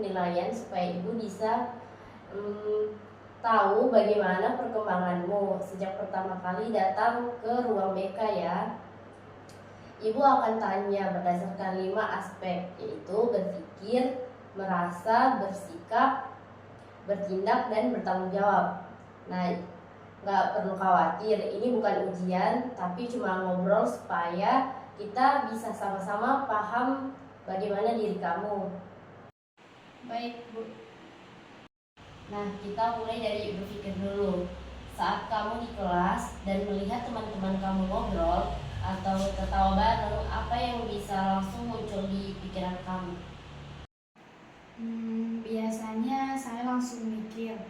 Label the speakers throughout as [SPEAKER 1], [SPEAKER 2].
[SPEAKER 1] penilaian supaya Ibu bisa tahu bagaimana perkembanganmu sejak pertama kali datang ke ruang BK ya. Ibu akan tanya berdasarkan 5 aspek, yaitu berpikir, merasa, bersikap, bertindak, dan bertanggung jawab. Nah, nggak perlu khawatir, ini bukan ujian, tapi cuma ngobrol supaya kita bisa sama-sama paham bagaimana diri kamu.
[SPEAKER 2] Baik, Bu.
[SPEAKER 1] Nah, kita mulai dari berpikir dulu. Saat kamu di kelas dan melihat teman-teman kamu ngobrol atau tertawa bareng, apa yang bisa langsung muncul di pikiran kamu?
[SPEAKER 2] Biasanya saya langsung mikir,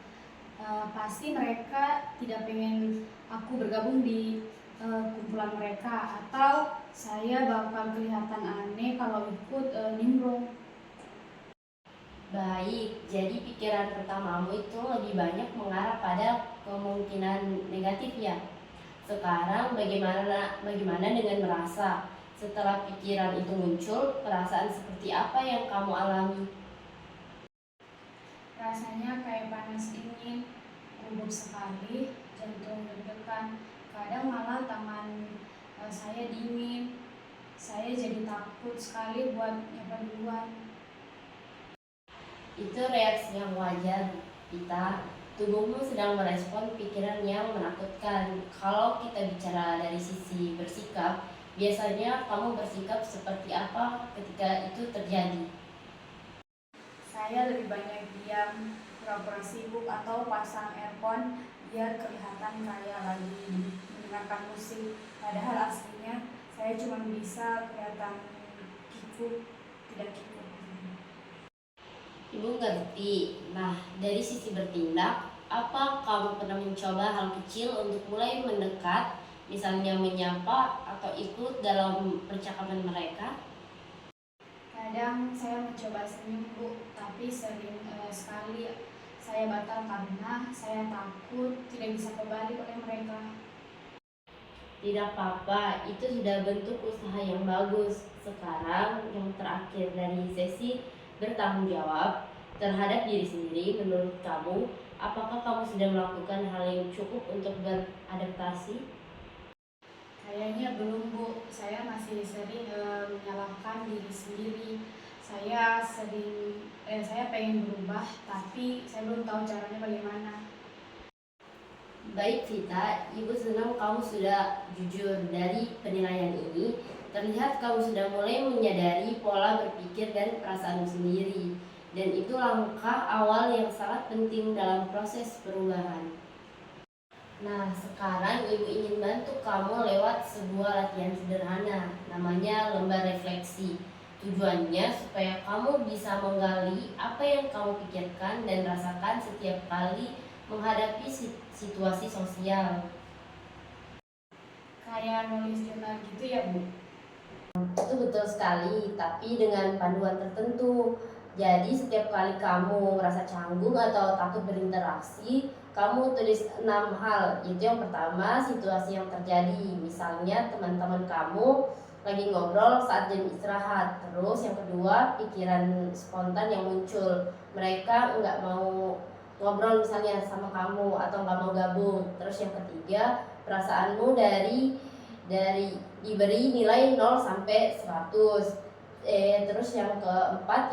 [SPEAKER 2] pasti mereka tidak pengen aku bergabung di kumpulan mereka, atau saya bakal kelihatan aneh kalau ikut nimbrung.
[SPEAKER 1] Baik, jadi pikiran pertamamu itu lebih banyak mengarah pada kemungkinan negatif ya. Sekarang bagaimana dengan merasa? Setelah pikiran itu muncul, perasaan seperti apa yang kamu alami?
[SPEAKER 2] Rasanya kayak panas dingin, gugup sekali, jantung deg-degan, kadang malah tangan saya dingin. Saya jadi takut sekali buat nyapa duluan.
[SPEAKER 1] Itu reaksi yang wajar, Pita. Tubuhmu sedang merespon pikiran yang menakutkan. Kalau kita bicara dari sisi bersikap, biasanya kamu bersikap seperti apa ketika itu terjadi?
[SPEAKER 2] Saya lebih banyak diam, pura-pura sibuk, atau pasang earphone biar kelihatan kayak lagi mendengarkan musik. Padahal aslinya saya cuma bisa kelihatan kikuk, tidak kikuk.
[SPEAKER 1] Ibu ngerti. Nah, dari sisi bertindak, apa kamu pernah mencoba hal kecil untuk mulai mendekat, misalnya menyapa atau ikut dalam percakapan mereka?
[SPEAKER 2] Kadang saya mencoba senyum, Bu, tapi sering sekali saya batal karena saya takut tidak bisa kembali oleh mereka.
[SPEAKER 1] Tidak apa-apa, itu sudah bentuk usaha yang bagus. Sekarang yang terakhir dari sesi bertanggung jawab terhadap diri sendiri, menurut kamu, apakah kamu sudah melakukan hal yang cukup untuk beradaptasi?
[SPEAKER 2] Kayaknya belum, Bu. Saya masih sering menyalahkan diri sendiri. Saya pengen berubah, tapi saya belum tahu caranya bagaimana.
[SPEAKER 1] Baik Vita, Ibu senang kamu sudah jujur. Dari penilaian ini, terlihat kamu sudah mulai menyadari pola berpikir dan perasaanmu sendiri. Dan itu langkah awal yang sangat penting dalam proses perubahan. Nah, sekarang Ibu ingin bantu kamu lewat sebuah latihan sederhana, namanya lembar refleksi. Tujuannya supaya kamu bisa menggali apa yang kamu pikirkan dan rasakan setiap kali menghadapi situasi sosial.
[SPEAKER 2] Kayak nulis jurnal gitu ya, Bu?
[SPEAKER 1] Itu betul sekali, tapi dengan panduan tertentu. Jadi setiap kali kamu merasa canggung atau takut berinteraksi, kamu tulis 6 hal. Itu yang pertama, situasi yang terjadi. Misalnya teman-teman kamu lagi ngobrol saat jam istirahat. Terus yang kedua, pikiran spontan yang muncul. Mereka nggak mau ngobrol misalnya sama kamu atau nggak mau gabung. Terus yang ketiga, perasaanmu dari diberi nilai 0 sampai 100. Terus yang keempat,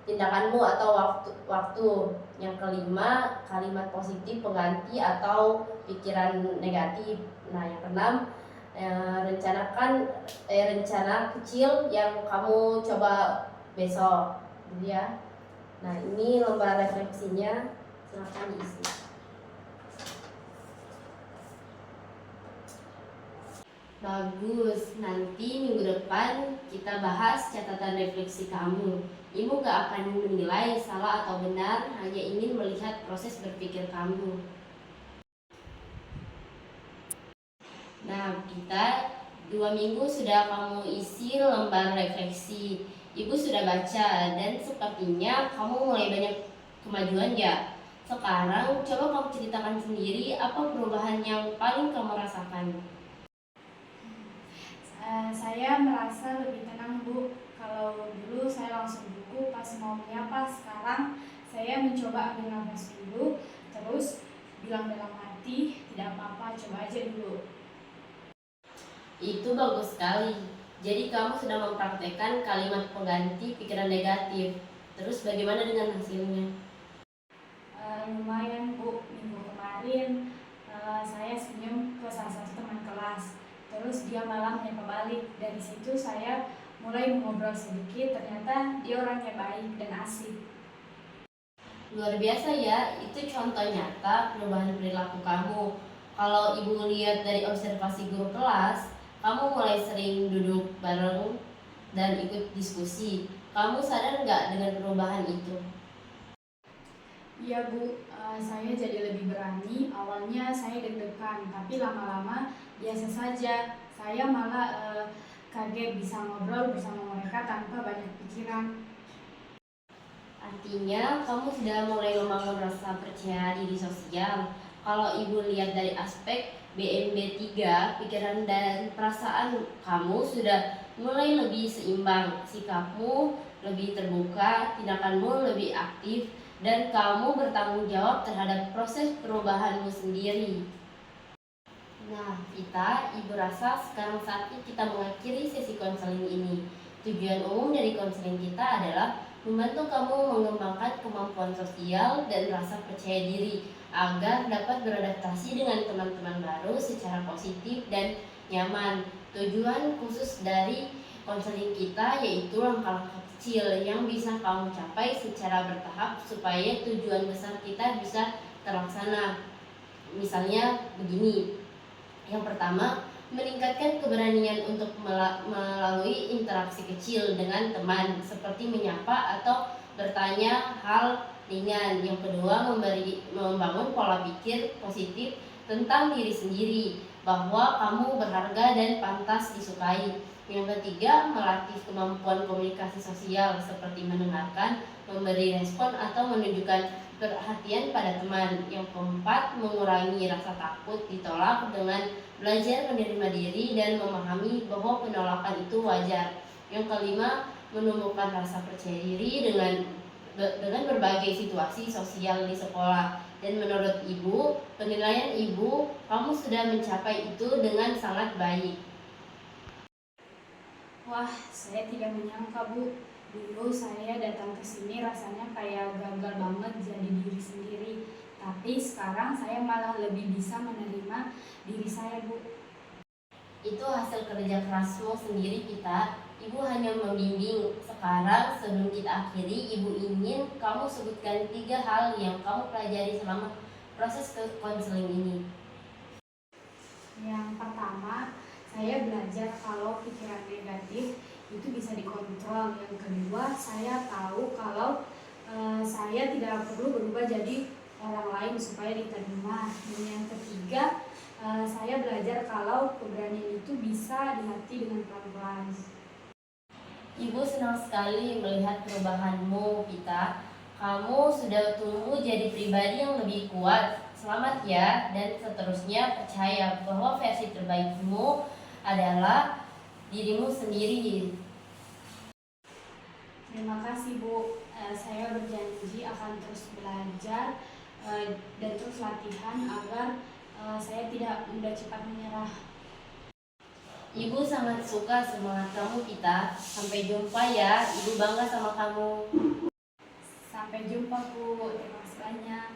[SPEAKER 1] tindakanmu atau waktu. Yang kelima, kalimat positif pengganti atau pikiran negatif. Nah, yang keenam, rencana kecil yang kamu coba besok, gitu ya. Nah, ini lembar refleksinya, silahkan diisi. Bagus, nanti minggu depan kita bahas catatan refleksi kamu. Ibu gak akan menilai salah atau benar, hanya ingin melihat proses berpikir kamu. Nah, kita 2 minggu sudah kamu isi lembar refleksi. Ibu sudah baca dan sepertinya kamu mulai banyak kemajuan ya. Sekarang coba kamu ceritakan sendiri apa perubahan yang paling kamu rasakan.
[SPEAKER 2] Saya merasa lebih tenang, Bu. Kalau dulu saya langsung gugup aku pas mau menyapa. Sekarang saya mencoba ambil nafas dulu, terus bilang dalam hati, tidak apa-apa, coba aja dulu.
[SPEAKER 1] Itu bagus sekali. Jadi kamu sudah mempraktekkan kalimat pengganti pikiran negatif. Terus bagaimana dengan hasilnya?
[SPEAKER 2] Lumayan Bu, minggu kemarin saya senyum ke salah satu teman kelas, terus dia malah menyapa balik. Dari situ saya mulai mengobrol sedikit, ternyata dia orangnya baik dan asik.
[SPEAKER 1] Luar biasa ya, itu contoh nyata perubahan perilaku kamu. Kalau ibu lihat dari observasi guru kelas, kamu mulai sering duduk bareng dan ikut diskusi. Kamu sadar nggak dengan perubahan itu?
[SPEAKER 2] Iya Bu, saya jadi lebih berani. Awalnya saya deg-degan, tapi lama-lama biasa saja. Saya malah kaget bisa ngobrol bersama mereka tanpa banyak pikiran.
[SPEAKER 1] Artinya kamu sudah mulai membangun rasa percaya diri sosial. Kalau ibu lihat dari aspek BMB3, pikiran dan perasaan kamu sudah mulai lebih seimbang. Sikapmu lebih terbuka, tindakanmu lebih aktif, dan kamu bertanggung jawab terhadap proses perubahanmu sendiri. Nah, ibu rasa sekarang saatnya kita mengakhiri sesi konseling ini. Tujuan umum dari konseling kita adalah membantu kamu mengembangkan kemampuan sosial dan rasa percaya diri agar dapat beradaptasi dengan teman-teman baru secara positif dan nyaman. Tujuan khusus dari konseling kita yaitu langkah-langkah kecil yang bisa kamu capai secara bertahap supaya tujuan besar kita bisa terlaksana. Misalnya begini. Yang pertama, meningkatkan keberanian untuk melalui interaksi kecil dengan teman seperti menyapa atau bertanya hal ringan. Yang kedua, membangun pola pikir positif tentang diri sendiri bahwa kamu berharga dan pantas disukai. Yang ketiga, melatih kemampuan komunikasi sosial seperti mendengarkan, memberi respon atau menunjukkan perhatian pada teman. Yang keempat, mengurangi rasa takut ditolak dengan belajar menerima diri dan memahami bahwa penolakan itu wajar. Yang kelima, menumbuhkan rasa percaya diri dengan berbagai situasi sosial di sekolah. Dan menurut ibu, penilaian ibu, kamu sudah mencapai itu dengan sangat baik.
[SPEAKER 2] Wah, saya tidak menyangka Bu. Dulu saya datang ke sini rasanya kayak gagal banget jadi diri sendiri. Tapi sekarang saya malah lebih bisa menerima diri saya Bu.
[SPEAKER 1] Itu hasil kerja kerasmu sendiri kita. Ibu hanya membimbing. Sekarang sebelum kita akhiri, ibu ingin kamu sebutkan 3 hal yang kamu pelajari selama proses konseling ini.
[SPEAKER 2] Yang pertama, saya belajar kalau pikiran negatif itu bisa dikontrol. Yang kedua, saya tahu kalau saya tidak perlu berubah jadi orang lain supaya diterima. Dan yang ketiga, saya belajar kalau keberanian itu bisa dilatih dengan pelan-pelan.
[SPEAKER 1] Ibu senang sekali melihat perubahanmu, Pita. Kamu sudah tumbuh jadi pribadi yang lebih kuat. Selamat ya, dan seterusnya percaya bahwa versi terbaikmu adalah dirimu sendiri.
[SPEAKER 2] Terima kasih Bu, saya berjanji akan terus belajar dan terus latihan agar saya tidak mudah cepat menyerah.
[SPEAKER 1] Ibu sangat suka semangat kamu, Pita. Sampai jumpa ya, ibu bangga sama kamu.
[SPEAKER 2] Sampai jumpa Bu, terima kasih banyak.